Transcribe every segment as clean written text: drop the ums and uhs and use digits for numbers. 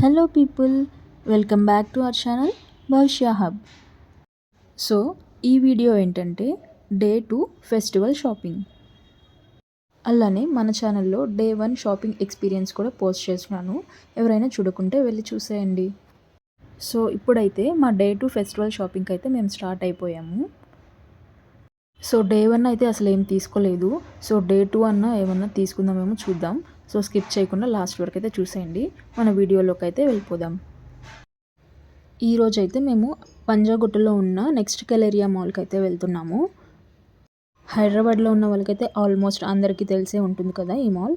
Hello people, welcome back to our channel భవిష్య hub. So ఈ video ఏంటంటే day 2 festival shopping. అలానే మన ఛానల్లో డే 1 షాపింగ్ ఎక్స్పీరియన్స్ కూడా పోస్ట్ చేస్తున్నాను. ఎవరైనా చూడకుంటే వెళ్ళి చూసేయండి. సో ఇప్పుడైతే మా డే 2 ఫెస్టివల్ షాపింగ్కి అయితే మేము స్టార్ట్ అయిపోయాము. సో డే 1 అయితే అసలు ఏం తీసుకోలేదు. సో డే 2 అన్నా ఏమన్నా తీసుకుందామేమో చూద్దాం. సో స్కిప్ చేయకుండా లాస్ట్ వరకు అయితే చూసేయండి. మన వీడియోలోకి అయితే వెళ్ళిపోదాం. ఈరోజు అయితే మేము పంజాగుట్టలో ఉన్న నెక్స్ట్ కెలేరియా మాల్కి అయితే వెళ్తున్నాము. హైదరాబాద్లో ఉన్న వాళ్ళకైతే ఆల్మోస్ట్ అందరికీ తెలిసే ఉంటుంది కదా ఈ మాల్.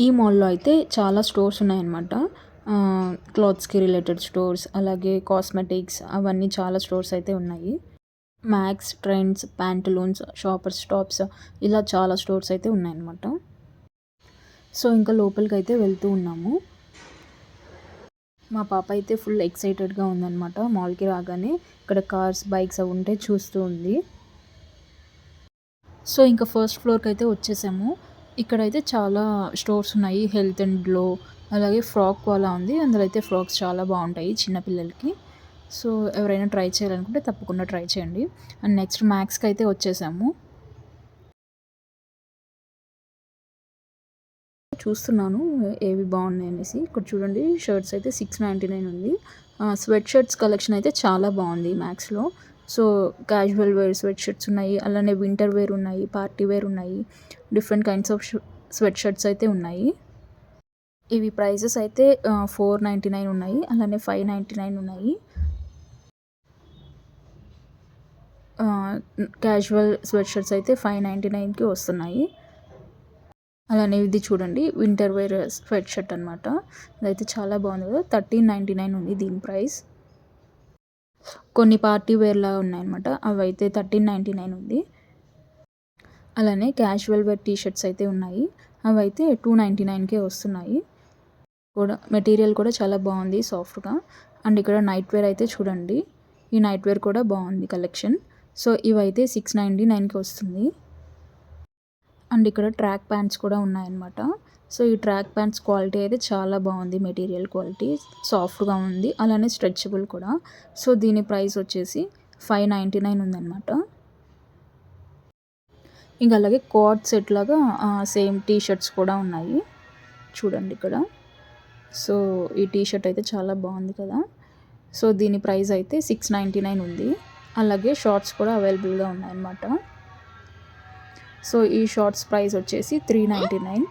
ఈ మాల్లో అయితే చాలా స్టోర్స్ ఉన్నాయన్నమాట. క్లాత్స్కి రిలేటెడ్ స్టోర్స్, అలాగే కాస్మెటిక్స్, అవన్నీ చాలా స్టోర్స్ అయితే ఉన్నాయి. Max, trends, Pantaloons, shoppers stops, ఇలా చాలా స్టోర్స్ అయితే ఉన్నాయన్నమాట. సో ఇంకా లోపలికి అయితే వెళ్తూ ఉన్నాము. మా పాప అయితే ఫుల్ ఎక్సైటెడ్గా ఉందన్నమాట. మాల్కి రాగానే ఇక్కడ కార్స్, బైక్స్ అవి ఉంటే చూస్తూ ఉంది. సో ఇంకా ఫస్ట్ ఫ్లోర్కి అయితే వచ్చేసాము. ఇక్కడైతే చాలా స్టోర్స్ ఉన్నాయి. హెల్త్ అండ్ గ్లో, అలాగే ఫ్రాక్ అలా ఉంది. అందులో అయితే ఫ్రాక్స్ చాలా బాగుంటాయి చిన్నపిల్లలకి. సో ఎవరైనా ట్రై చేయాలనుకుంటే తప్పకుండా ట్రై చేయండి. అండ్ నెక్స్ట్ మ్యాక్స్కి అయితే వచ్చేసాము. చూస్తున్నాను ఏవి బాగున్నాయి అనేసి. ఇక్కడ చూడండి, షర్ట్స్ అయితే 699 ఉంది. స్వెట్ షర్ట్స్ కలెక్షన్ అయితే చాలా బాగుంది మ్యాక్స్లో. So casual wear sweat shirts ఉన్నాయి, అలానే వింటర్ వేర్ ఉన్నాయి, పార్టీ వేర్ ఉన్నాయి, different kinds of sweat shirts అయితే ఉన్నాయి. ఇవి ప్రైజెస్ అయితే 499 ఉన్నాయి, అలానే 599 ఉన్నాయి. క్యాజువల్ స్వెట్ షర్ట్స్ అయితే 599కి వస్తున్నాయి. అలానే ఇది చూడండి, వింటర్ వేర్ స్వెట్ షర్ట్ అనమాట. ఇదైతే చాలా బాగుంది కదా, 1399 ఉంది దీని ప్రైస్. కొన్ని పార్టీ వేర్లా ఉన్నాయన్నమాట, అవి అయితే 1399 ఉంది. అలానే క్యాజువల్ వేర్ టీ షర్ట్స్ అయితే ఉన్నాయి, అవి అయితే 299కే వస్తున్నాయి. కూడా మెటీరియల్ కూడా చాలా బాగుంది, సాఫ్ట్గా. అండ్ ఇక్కడ నైట్ వేర్ అయితే చూడండి, ఈ నైట్ వేర్ కూడా బాగుంది కలెక్షన్. సో ఇవైతే 699కి వస్తుంది. అండ్ ఇక్కడ ట్రాక్ ప్యాంట్స్ కూడా ఉన్నాయన్నమాట. సో ఈ ట్రాక్ ప్యాంట్స్ క్వాలిటీ అయితే చాలా బాగుంది, మెటీరియల్ క్వాలిటీ సాఫ్ట్గా ఉంది, అలానే స్ట్రెచబుల్ కూడా. సో దీని ప్రైస్ వచ్చేసి 599 ఉందన్నమాట. ఇంకా అలాగే కోట్ సెట్ లాగా సేమ్ టీ షర్ట్స్ కూడా ఉన్నాయి చూడండి ఇక్కడ. సో ఈ టీ షర్ట్ అయితే చాలా బాగుంది కదా. సో దీని ప్రైస్ అయితే 699 ఉంది. అలాగే షార్ట్స్ కూడా అవైలబుల్గా ఉన్నాయన్నమాట. సో ఈ షార్ట్స్ ప్రైస్ వచ్చేసి 399.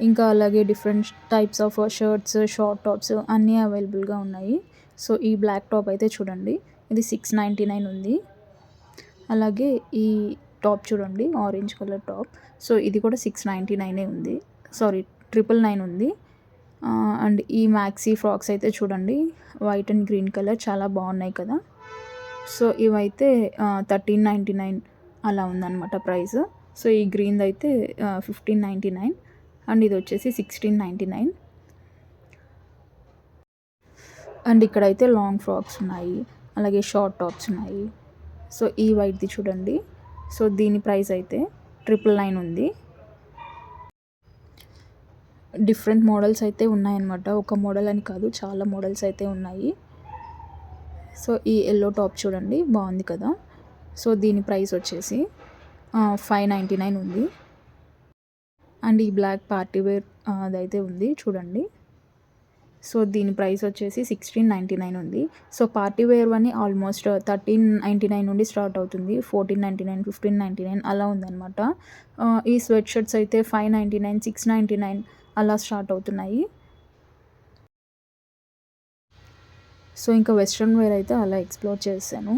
ఇంకా అలాగే different types of shirts, short tops అన్నీ అవైలబుల్గా ఉన్నాయి. సో ఈ బ్లాక్ టాప్ అయితే చూడండి, ఇది 699 ఉంది. అలాగే ఈ టాప్ చూడండి, ఆరెంజ్ కలర్ టాప్. సో ఇది కూడా 699 ఉంది, సారీ 999 ఉంది. అండ్ ఈ మ్యాక్సీ ఫ్రాక్స్ అయితే చూడండి, వైట్ అండ్ గ్రీన్ కలర్ చాలా బాగున్నాయి కదా. సో ఇవైతే 1399 అలా ఉందన్నమాట ప్రైస్. సో ఈ గ్రీన్ది అయితే 1599 అండ్ ఇది వచ్చేసి 1699. అండ్ ఇక్కడైతే లాంగ్ ఫ్రాక్స్ ఉన్నాయి, అలాగే షార్ట్ టాప్స్ ఉన్నాయి. సో ఈ వైట్ది చూడండి, సో దీని ప్రైస్ అయితే 999 ఉంది. డిఫరెంట్ మోడల్స్ అయితే ఉన్నాయన్నమాట, ఒక మోడల్ అని కాదు, చాలా మోడల్స్ అయితే ఉన్నాయి. సో ఈ ఎల్లో టాప్ చూడండి, బాగుంది కదా. సో దీని ప్రైస్ వచ్చేసి 599 ఉంది. అండ్ ఈ బ్లాక్ పార్టీ వేర్ అదైతే ఉంది చూడండి. సో దీని ప్రైస్ వచ్చేసి 1699 ఉంది. సో పార్టీ వేర్ అని ఆల్మోస్ట్ 1399 నుండి స్టార్ట్ అవుతుంది, 1499, 1599 అలా ఉందన్నమాట. ఈ స్వెట్ షర్ట్స్ అయితే 599, 699 అలా స్టార్ట్ అవుతున్నాయి. సో ఇంకా వెస్ట్రన్ వేర్ అయితే అలా ఎక్స్ప్లోర్ చేశాను.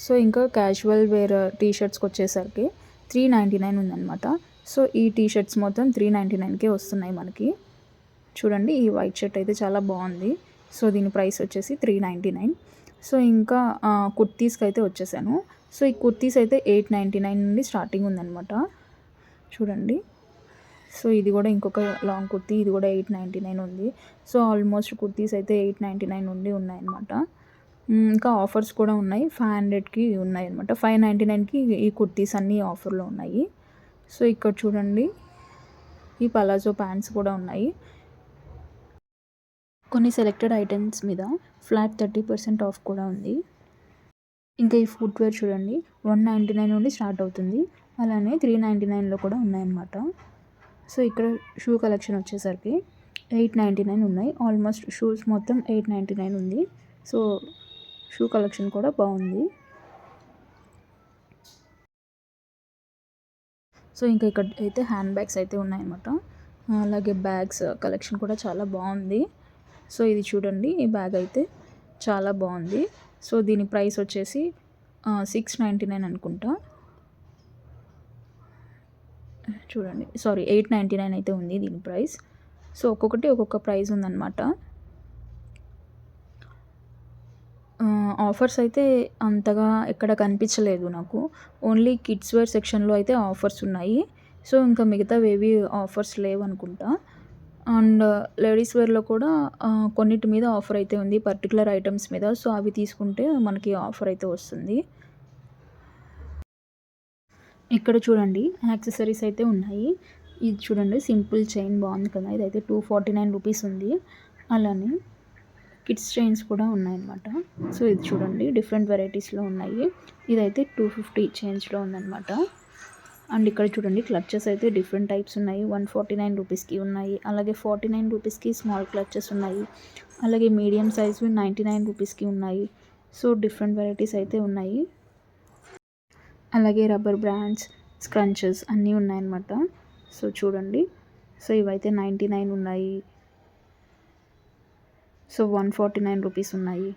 సో ఇంకా క్యాజువల్ వేర్ టీ షర్ట్స్కి వచ్చేసరికి 399 ఉందన్నమాట. సో ఈ టీ షర్ట్స్ మొత్తం 399కే వస్తున్నాయి మనకి. చూడండి, ఈ వైట్ షర్ట్ అయితే చాలా బాగుంది. సో దీని ప్రైస్ వచ్చేసి 399. సో ఇంకా కుర్తీస్కి అయితే వచ్చేసాను. సో ఈ కుర్తీస్ అయితే 899 నుండి స్టార్టింగ్ ఉందన్నమాట చూడండి. సో ఇది కూడా ఇంకొక లాంగ్ కుర్తీ, ఇది కూడా 899 ఉంది. సో ఆల్మోస్ట్ కుర్తీస్ అయితే 899 నుండి ఉన్నాయన్నమాట. ఇంకా ఆఫర్స్ కూడా ఉన్నాయి, 500కి ఉన్నాయి అనమాట. 599కి ఈ కుర్తీస్ అన్నీ ఆఫర్లో ఉన్నాయి. సో ఇక్కడ చూడండి, ఈ పలాజో ప్యాంట్స్ కూడా ఉన్నాయి. కొన్ని సెలెక్టెడ్ ఐటమ్స్ మీద ఫ్లాట్ 30% ఆఫ్ కూడా ఉంది. ఇంకా ఈ ఫుట్వేర్ చూడండి, 199 నుండి స్టార్ట్ అవుతుంది. అలానే 399లో కూడా ఉన్నాయన్నమాట. సో ఇక్కడ షూ కలెక్షన్ వచ్చేసరికి 899 ఉన్నాయి. ఆల్మోస్ట్ షూస్ మొత్తం 899 ఉంది. సో షూ కలెక్షన్ కూడా బాగుంది. సో ఇంకా ఇక్కడ అయితే హ్యాండ్ బ్యాగ్స్ అయితే ఉన్నాయన్నమాట. అలాగే బ్యాగ్స్ కలెక్షన్ కూడా చాలా బాగుంది. సో ఇది చూడండి, ఈ బ్యాగ్ అయితే చాలా బాగుంది. సో దీని ప్రైస్ వచ్చేసి 699 అనుకుంటా. చూడండి, సారీ 899 అయితే ఉంది దీని ప్రైస్. సో ఒక్కొక్కటి ఒక్కొక్క ప్రైస్ ఉందన్నమాట. ఆఫర్స్ అయితే అంతగా ఎక్కడ కనిపించలేదు నాకు. ఓన్లీ కిడ్స్ వేర్ సెక్షన్లో అయితే ఆఫర్స్ ఉన్నాయి. సో ఇంకా మిగతావేవి ఆఫర్స్ లేవు అనుకుంటా. అండ్ లేడీస్ వేర్లో కూడా కొన్నిటి మీద ఆఫర్ అయితే ఉంది, పర్టికులర్ ఐటమ్స్ మీద. సో అవి తీసుకుంటే మనకి ఆఫర్ అయితే వస్తుంది. ఇక్కడ చూడండి, యాక్సెసరీస్ అయితే ఉన్నాయి. ఇది చూడండి, సింపుల్ చైన్ బాగుంది కదా, ఇదైతే 249 రూపీస్ ఉంది. అలానే కిడ్స్ చైన్స్ కూడా ఉన్నాయన్నమాట. సో ఇది చూడండి, డిఫరెంట్ వెరైటీస్లో ఉన్నాయి. ఇదైతే 250 చైన్స్లో ఉందన్నమాట. అండ్ ఇక్కడ చూడండి, క్లచెస్ అయితే డిఫరెంట్ టైప్స్ ఉన్నాయి. 149 రూపీస్కి ఉన్నాయి. అలాగే 49 రూపీస్కి స్మాల్ క్లచెస్ ఉన్నాయి. అలాగే మీడియం సైజ్వి 99 రూపీస్కి ఉన్నాయి. సో డిఫరెంట్ వెరైటీస్ అయితే ఉన్నాయి. అలాగే రబ్బర్ బ్రాండ్స్, స్క్రంచెస్ అన్నీ ఉన్నాయన్నమాట. సో చూడండి, సో ఇవైతే 99 ఉన్నాయి. సో 149 రూపీస్ ఉన్నాయి.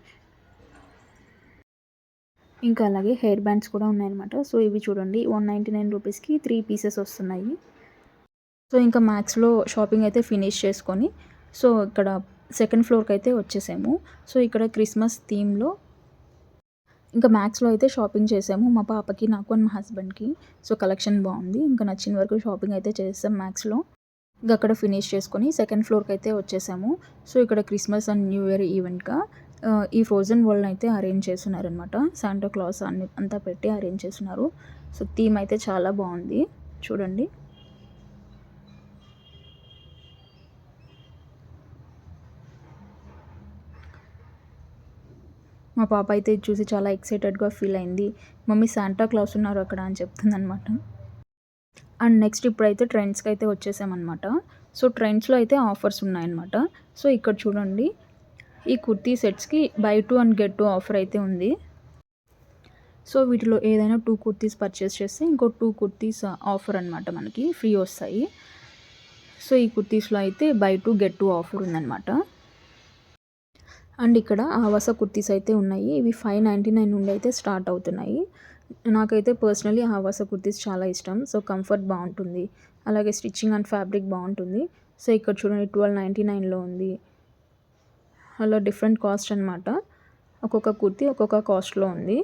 ఇంకా అలాగే హెయిర్ బ్యాండ్స్ కూడా ఉన్నాయన్నమాట. సో ఇవి చూడండి, 199 రూపీస్కి 3 పీసెస్ వస్తున్నాయి. సో ఇంకా మ్యాక్స్లో షాపింగ్ అయితే ఫినిష్ చేసుకొని, సో ఇక్కడ సెకండ్ ఫ్లోర్కి అయితే వచ్చేసాము. సో ఇక్కడ క్రిస్మస్ థీమ్లో ఇంకా మ్యాక్స్లో అయితే షాపింగ్ చేసాము, మా పాపకి, నాకు అండ్ మా హస్బెండ్కి. సో కలెక్షన్ బాగుంది. ఇంకా నచ్చిన వరకు షాపింగ్ అయితే చేసాం మ్యాక్స్లో. ఇంకా అక్కడ ఫినిష్ చేసుకొని సెకండ్ ఫ్లోర్కి అయితే వచ్చేసాము. సో ఇక్కడ క్రిస్మస్ అండ్ న్యూ ఇయర్ ఈవెంట్గా ఈ ఫ్రోజన్ వరల్డ్ని అయితే అరేంజ్ చేస్తున్నారనమాట. శాంటా క్లాస్ అన్ని అంతా పెట్టి అరేంజ్ చేస్తున్నారు. సో థీమ్ అయితే చాలా బాగుంది చూడండి. మా పాప అయితే చూసి చాలా ఎక్సైటెడ్గా ఫీల్ అయింది. మమ్మీ శాంటా క్లాస్ ఉన్నారు అక్కడ అని చెప్తుంది అనమాట. అండ్ నెక్స్ట్ ఇప్పుడైతే ట్రెండ్స్కి అయితే వచ్చేసామన్నమాట. సో ట్రెండ్స్లో అయితే ఆఫర్స్ ఉన్నాయన్నమాట. సో ఇక్కడ చూడండి, ఈ కుర్తీ సెట్స్కి బై 2 అండ్ గెట్ 2 ఆఫర్ అయితే ఉంది. సో వీటిలో ఏదైనా 2 కుర్తీస్ పర్చేస్ చేస్తే ఇంకో 2 కుర్తీస్ ఆఫర్ అనమాట, మనకి ఫ్రీ వస్తాయి. సో ఈ కుర్తీస్లో అయితే బై 2 గెట్ 2 ఆఫర్ ఉందన్నమాట. అండ్ ఇక్కడ ఆవాస కుర్తీస్ అయితే ఉన్నాయి. ఇవి 599 నుండి అయితే స్టార్ట్ అవుతున్నాయి. నాకైతే పర్సనలీ ఆవాస కుర్తీస్ చాలా ఇష్టం. సో కంఫర్ట్ బాగుంటుంది, అలాగే స్టిచ్చింగ్ అండ్ ఫ్యాబ్రిక్ బాగుంటుంది. సో ఇక్కడ చూడండి, 1299లో ఉంది. అలా డిఫరెంట్ కాస్ట్ అనమాట. ఒక్కొక్క కుర్తీ ఒక్కొక్క కాస్ట్లో ఉంది.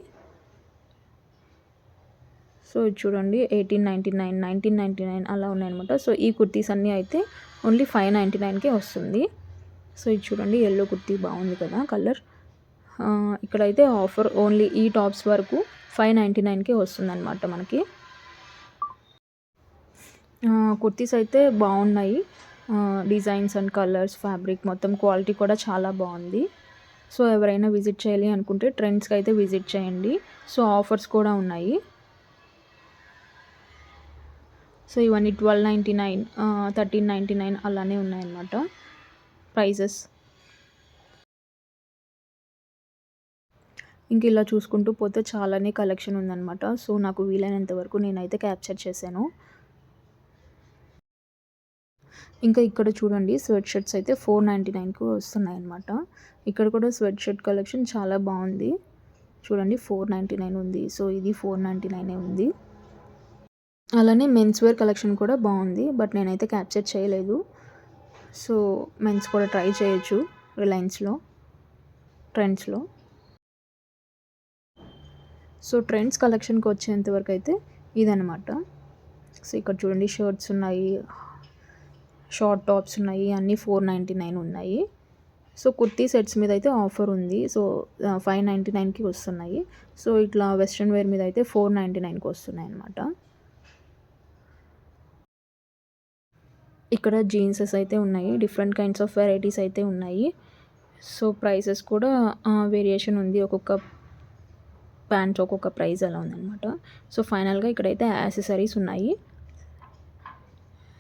సో ఇది చూడండి, 1899, 1999 అలా ఉన్నాయన్నమాట. సో ఈ కుర్తీస్ అన్నీ అయితే ఓన్లీ 599కే వస్తుంది. సో ఇది చూడండి, ఎల్లో కుర్తీ బాగుంది కదా కలర్. ఇక్కడైతే ఆఫర్ ఓన్లీ ఈ టాప్స్ వరకు 599కే వస్తుంది అనమాట మనకి. కుర్తీస్ అయితే బాగున్నాయి. డిజైన్స్ అండ్ కలర్స్, ఫ్యాబ్రిక్ మొత్తం క్వాలిటీ కూడా చాలా బాగుంది. సో ఎవరైనా విజిట్ చేయాలి అనుకుంటే ట్రెండ్స్కి అయితే విజిట్ చేయండి. సో ఆఫర్స్ కూడా ఉన్నాయి. సో ఇవన్నీ 1299, 1399 అలానే ఉన్నాయన్నమాట ప్రైజెస్. ఇంక ఇలా చూసుకుంటూ పోతే చాలానే కలెక్షన్ ఉందన్నమాట. సో నాకు వీలైనంత వరకు నేనైతే క్యాప్చర్ చేశాను. ఇంకా ఇక్కడ చూడండి, స్వెట్ షర్ట్స్ అయితే 499కు వస్తున్నాయి అన్నమాట. ఇక్కడ కూడా స్వెట్ షర్ట్ కలెక్షన్ చాలా బాగుంది చూడండి, 499 ఉంది. సో ఇది 499 ఉంది. అలానే మెన్స్ వేర్ కలెక్షన్ కూడా బాగుంది, బట్ నేనైతే క్యాప్చర్ చేయలేదు. సో మెన్స్ కూడా ట్రై చేయొచ్చు రిలయన్స్లో, ట్రెండ్స్లో. సో ట్రెండ్స్ కలెక్షన్కి వచ్చేంతవరకు అయితే ఇదనమాట. సో ఇక్కడ చూడండి, షర్ట్స్ ఉన్నాయి, షార్ట్ టాప్స్ ఉన్నాయి, అన్నీ 499 ఉన్నాయి. సో కుర్తీ సెట్స్ మీద అయితే ఆఫర్ ఉంది. సో 599కి వస్తున్నాయి. సో ఇట్లా వెస్ట్రన్ వేర్ మీద అయితే 499కి వస్తున్నాయి అన్నమాట. ఇక్కడ జీన్సెస్ అయితే ఉన్నాయి, డిఫరెంట్ కైండ్స్ ఆఫ్ వెరైటీస్ అయితే ఉన్నాయి. సో ప్రైసెస్ కూడా వేరియేషన్ ఉంది, ఒక్కొక్క ప్యాంట్స్ ఒక్కొక్క ప్రైస్ అలా ఉందన్నమాట. సో ఫైనల్గా ఇక్కడైతే యాక్సెసరీస్ ఉన్నాయి.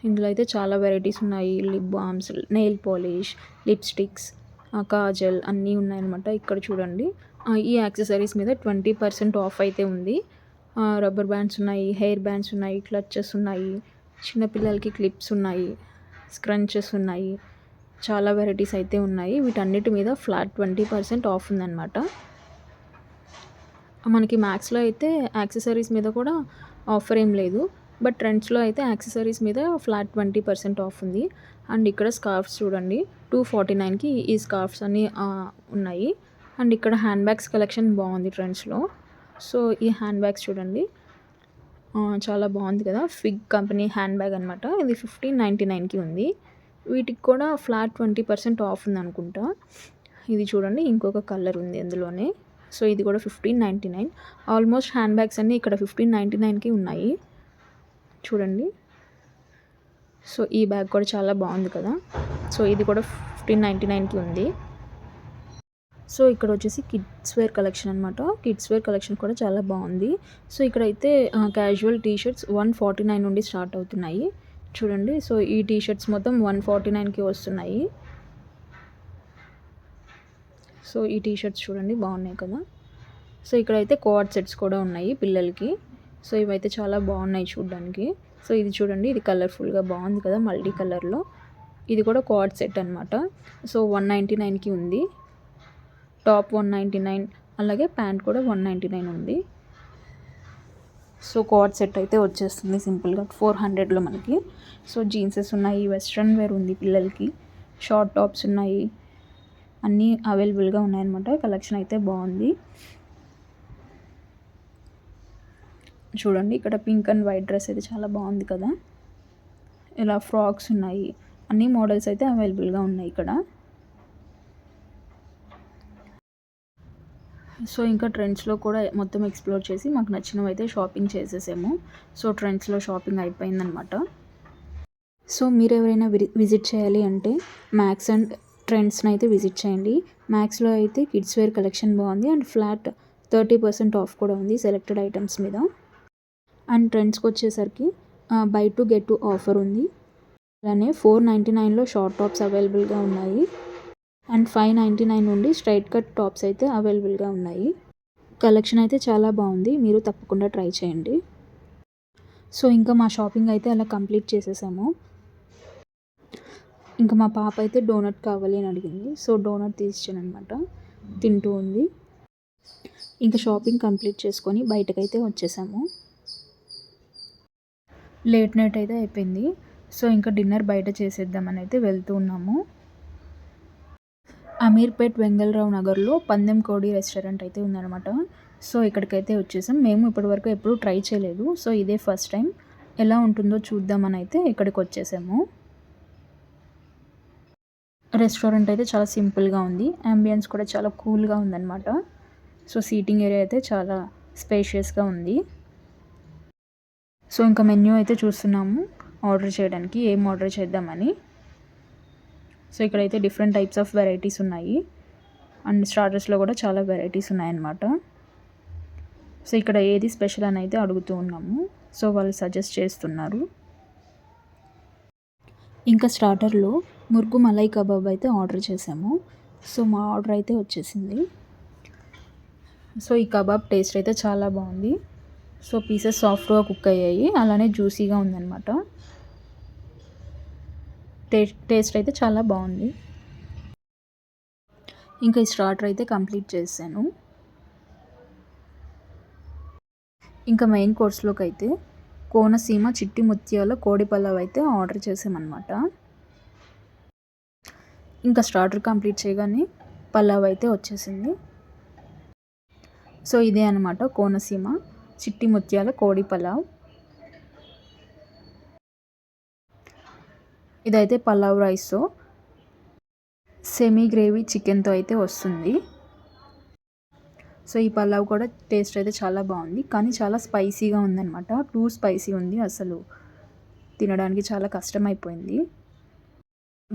ఇందులో అయితే చాలా వెరైటీస్ ఉన్నాయి, lip balms, nail polish, lipsticks, kajal అన్నీ ఉన్నాయన్నమాట. ఇక్కడ చూడండి, ఈ యాక్సెసరీస్ మీద 20% ఆఫ్ అయితే ఉంది. రబ్బర్ బ్యాండ్స్ ఉన్నాయి, హెయిర్ బ్యాండ్స్ ఉన్నాయి, క్లచెస్ ఉన్నాయి, చిన్నపిల్లలకి క్లిప్స్ ఉన్నాయి, స్క్రంచెస్ ఉన్నాయి, చాలా వెరైటీస్ అయితే ఉన్నాయి. వీటన్నిటి మీద ఫ్లాట్ 20% ఆఫ్ ఉందన్నమాట. మనకి మ్యాక్స్లో అయితే యాక్సెసరీస్ మీద కూడా ఆఫర్ ఏం లేదు, బట్ ట్రెండ్స్లో అయితే యాక్సెసరీస్ మీద ఫ్లాట్ 20% ఆఫ్ ఉంది. అండ్ ఇక్కడ స్కార్ఫ్స్ చూడండి, 249కి ఈ స్కార్ఫ్స్ అన్నీ ఉన్నాయి. అండ్ ఇక్కడ హ్యాండ్ బ్యాగ్స్ కలెక్షన్ బాగుంది ట్రెండ్స్లో. సో ఈ హ్యాండ్ బ్యాగ్స్ చూడండి, చాలా బాగుంది కదా, ఫిగ్ కంపెనీ హ్యాండ్ బ్యాగ్ అనమాట. ఇది 1599కి ఉంది. వీటికి కూడా ఫ్లాట్ 20% ఆఫ్ ఉంది అనుకుంటా. ఇది చూడండి, ఇంకొక కలర్ ఉంది అందులోనే. సో ఇది కూడా 1599. ఆల్మోస్ట్ హ్యాండ్ బ్యాగ్స్ అన్నీ ఇక్కడ 1599కి ఉన్నాయి చూడండి. సో ఈ బ్యాగ్ కూడా చాలా బాగుంది కదా. సో ఇది కూడా 1599కి ఉంది. సో ఇక్కడ వచ్చేసి కిడ్స్ వేర్ కలెక్షన్ అనమాట. కిడ్స్ వేర్ కలెక్షన్ కూడా చాలా బాగుంది. సో ఇక్కడైతే క్యాజువల్ టీషర్ట్స్ 149 నుండి స్టార్ట్ అవుతున్నాయి చూడండి. సో ఈ టీషర్ట్స్ మొత్తం 149కి వస్తున్నాయి. సో ఈ టీషర్ట్స్ చూడండి, బాగున్నాయి కదా. సో ఇక్కడైతే కోఆర్డ్ సెట్స్ కూడా ఉన్నాయి పిల్లలకి. సో ఇవైతే చాలా బాగున్నాయి చూడడానికి. సో ఇది చూడండి, ఇది కలర్ఫుల్గా బాగుంది కదా, మల్టీ కలర్లో. ఇది కూడా కోఆర్డ్ సెట్ అనమాట. సో 199కి ఉంది. టాప్ 199, అలాగే ప్యాంట్ కూడా 199 ఉంది. సో కోఆర్డ్ సెట్ అయితే వచ్చేస్తుంది సింపుల్గా 400లో మనకి. సో జీన్సెస్ ఉన్నాయి, వెస్ట్రన్ వేర్ ఉంది పిల్లలకి, షార్ట్ టాప్స్ ఉన్నాయి, అన్నీ అవైలబుల్గా ఉన్నాయన్నమాట. కలెక్షన్ అయితే బాగుంది చూడండి. ఇక్కడ పింక్ అండ్ వైట్ డ్రెస్ అయితే చాలా బాగుంది కదా. ఇలా ఫ్రాక్స్ ఉన్నాయి, అన్ని మోడల్స్ అయితే అవైలబుల్గా ఉన్నాయి ఇక్కడ. సో ఇంకా ట్రెండ్స్లో కూడా మొత్తం ఎక్స్ప్లోర్ చేసి మాకు నచ్చినవి అయితే షాపింగ్ చేసేసాము. సో ట్రెండ్స్లో షాపింగ్ అయిపోయిందనమాట. సో మీరు ఎవరైనా విజిట్ చేయాలి అంటే మ్యాక్స్ అండ్ ట్రెండ్స్ని అయితే విజిట్ చేయండి. మ్యాక్స్లో అయితే కిడ్స్ వేర్ కలెక్షన్ బాగుంది అండ్ ఫ్లాట్ 30% ఆఫ్ కూడా ఉంది సెలెక్టెడ్ ఐటమ్స్ మీద. అండ్ ట్రెండ్స్కి వచ్చేసరికి by to get to offer ఉంది. అలానే 499లో షార్ట్ టాప్స్ అవైలబుల్గా ఉన్నాయి అండ్ 599 నుండి స్ట్రైట్ కట్ టాప్స్ అయితే అవైలబుల్గా ఉన్నాయి. కలెక్షన్ అయితే చాలా బాగుంది, మీరు తప్పకుండా ట్రై చేయండి. సో ఇంకా మా షాపింగ్ అయితే అలా కంప్లీట్ చేసేసాము. ఇంకా మా పాప అయితే డోనట్ కావాలి అని అడిగింది. సో డోనట్ తీసిచ్చాను అనమాట, తింటూ ఉంది. ఇంకా షాపింగ్ కంప్లీట్ చేసుకొని బయటకైతే వచ్చేసాము. లేట్ నైట్ అయితే అయిపోయింది. సో ఇంకా డిన్నర్ బయట చేసేద్దామని అయితే వెళ్తూ ఉన్నాము. అమీర్పేట్ వెంగళరావు నగర్లో పందెం కోడి రెస్టారెంట్ అయితే ఉందన్నమాట. సో ఇక్కడికైతే వచ్చేసాం. మేము ఇప్పటివరకు ఎప్పుడూ ట్రై చేయలేదు. సో ఇదే ఫస్ట్ టైం, ఎలా ఉంటుందో చూద్దామని అయితే ఇక్కడికి వచ్చేసాము. రెస్టారెంట్ అయితే చాలా సింపుల్గా ఉంది, అంబియన్స్ కూడా చాలా కూల్గా ఉందన్నమాట. సో సీటింగ్ ఏరియా అయితే చాలా స్పేషియస్గా ఉంది. సో ఇంకా మెన్యూ అయితే చూస్తున్నాము ఆర్డర్ చేయడానికి, ఏం ఆర్డర్ చేద్దామని. సో ఇక్కడైతే డిఫరెంట్ టైప్స్ ఆఫ్ వెరైటీస్ ఉన్నాయి అండ్ స్టార్టర్స్లో కూడా చాలా వెరైటీస్ ఉన్నాయన్నమాట. సో ఇక్కడ ఏది స్పెషల్ అని అయితే అడుగుతూ ఉన్నాము. సో వాళ్ళు సజెస్ట్ చేస్తున్నారు. ఇంకా స్టార్టర్లో ముర్గు మలై కబాబ్ అయితే ఆర్డర్ చేసాము. సో మా ఆర్డర్ అయితే వచ్చేసింది. సో ఈ కబాబ్ టేస్ట్ అయితే చాలా బాగుంది. సో పీసెస్ సాఫ్ట్గా కుక్ అయ్యాయి, అలానే జ్యూసీగా ఉందన్నమాట. టేస్ట్ అయితే చాలా బాగుంది. ఇంకా ఈ స్టార్టర్ అయితే కంప్లీట్ చేశాను. ఇంకా మెయిన్ కోర్స్లోకి అయితే కోనసీమ చిట్టి ముత్యాల కోడి పలావ్ అయితే ఆర్డర్ చేసామన్నమాట. ఇంకా స్టార్టర్ కంప్లీట్ చేయగానే పలావ్ అయితే వచ్చేసింది. సో ఇదే అనమాట కోనసీమ చిట్టి ముత్యాల కోడి పలావ్. ఇదైతే పలావ్ రైస్తో సెమీ గ్రేవీ చికెన్తో అయితే వస్తుంది. సో ఈ పలావ్ కూడా టేస్ట్ అయితే చాలా బాగుంది, కానీ చాలా స్పైసీగా ఉందన్నమాట. టూ స్పైసీ ఉంది, అసలు తినడానికి చాలా కష్టమైపోయింది.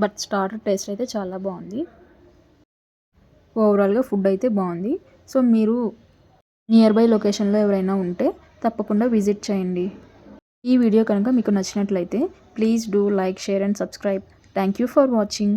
బట్ స్టార్టర్ టేస్ట్ అయితే చాలా బాగుంది. ఓవరాల్గా ఫుడ్ అయితే బాగుంది. సో మీరు నియర్ బై లొకేషన్లో ఎవరైనా ఉంటే తప్పకుండా విజిట్ చేయండి. ఈ వీడియో కనుక మీకు నచ్చినట్లయితే please do like, share and subscribe. Thank you for watching.